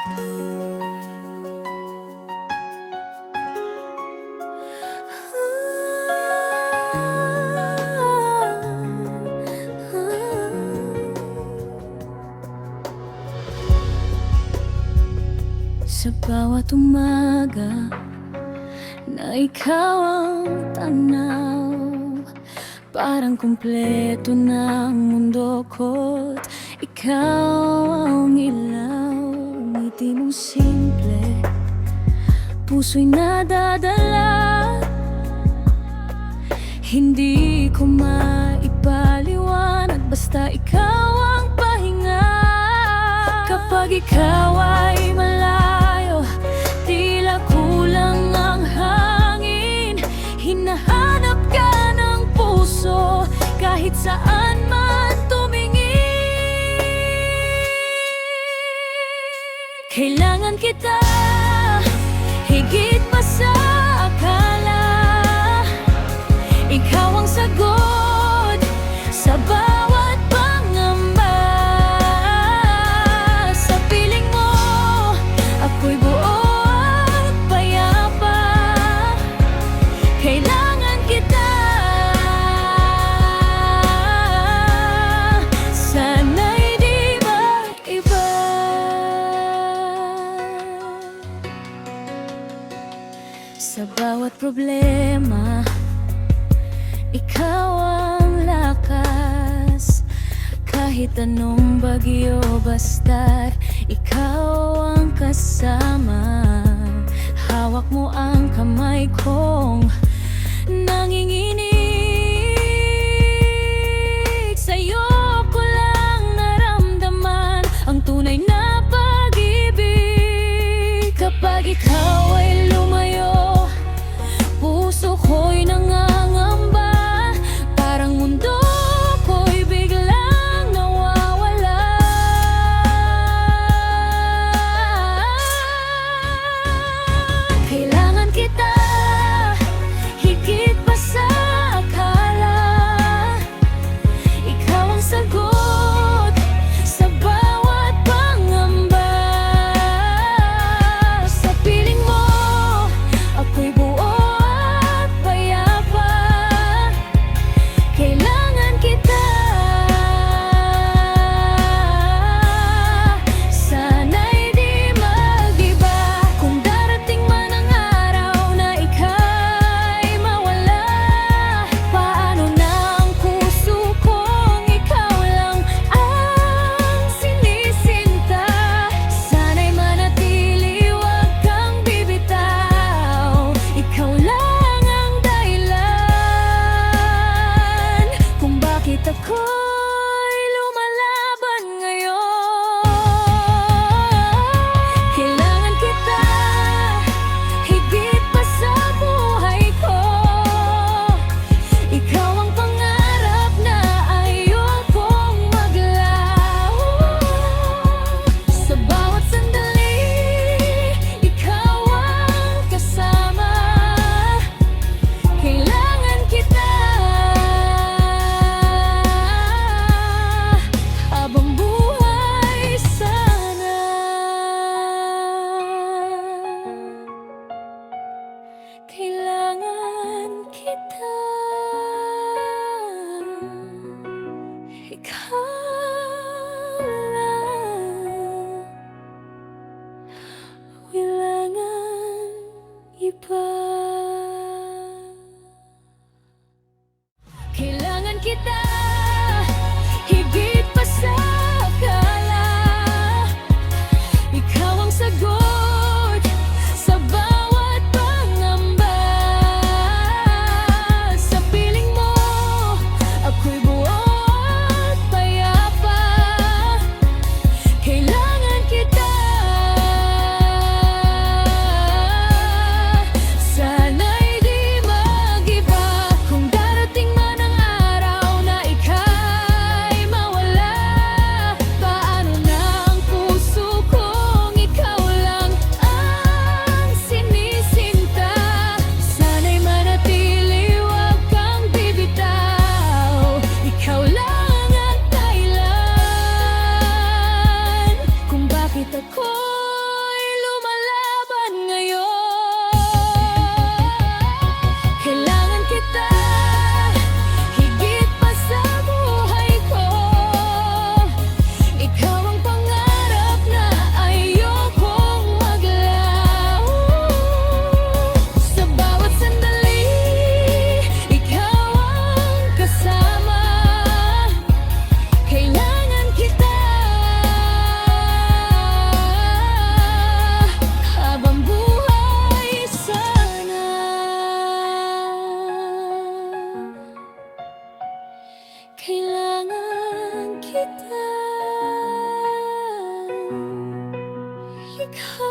Sa bawat umaga na ikaw ang tanaw, parang kumpleto ng mundo ko't ikaw ang ilaw. Ngiti mong simple, puso'y nadadala. Hindi ko maipaliwanag, basta ikaw ang pahinga. Kapag ikaw ay malayo, tila kulang ang hangin. Hinahanap ka ng puso kahit saan man tumingin. Kailangan kita higit pa sa akala. Ikaw ang sagot sa bawat pangamba. Sa piling mo, ako'y buo at payapa. Kailangan kita, sana'y di mag-iba. Sa bawat problema, ikaw ang lakas. Kahit anong bagyo, basta't ikaw ang kasama. Hawak mo ang kamay kong nanginginig. Sa'yo ko lang naramdaman ang tunay na pag-ibig. Kapag ikaw ay lumayo, puso ko'y nangangamba. Parang mundo ko'y biglang nawawala. Kailangan kita higit pa sa akala. Ikaw ang sagot sa bawat pangamba. Sa piling mo, ako'y buo at payapa. Kailangan kita, sana'y di mag-iba. Kung darating man ang araw na ika'y mawala, paano na ang puso kong ikaw lang ang sinisinta? Sana'y manatili, huwag kang bibitaw. Ikaw lang ang dahilan kung bakit ako'y lumalaban ngayon. Kailangan kita higit pa sa buhay ko. Ikaw ang pangarap na ayokong maglaho. Sa bawat sandali, ikaw ang kasama. Kailangan kita habang buhay sana. Kailangan kita, ikaw lang, kailangan iba. Kailangan kita higit pa sa akala. Ikaw ang sagot sa bawat pangamba. Sa piling mo, ako'y buo at payapa. Kailangan kita, sana'y di mag-iba. Kung darating man ang araw na Ikaw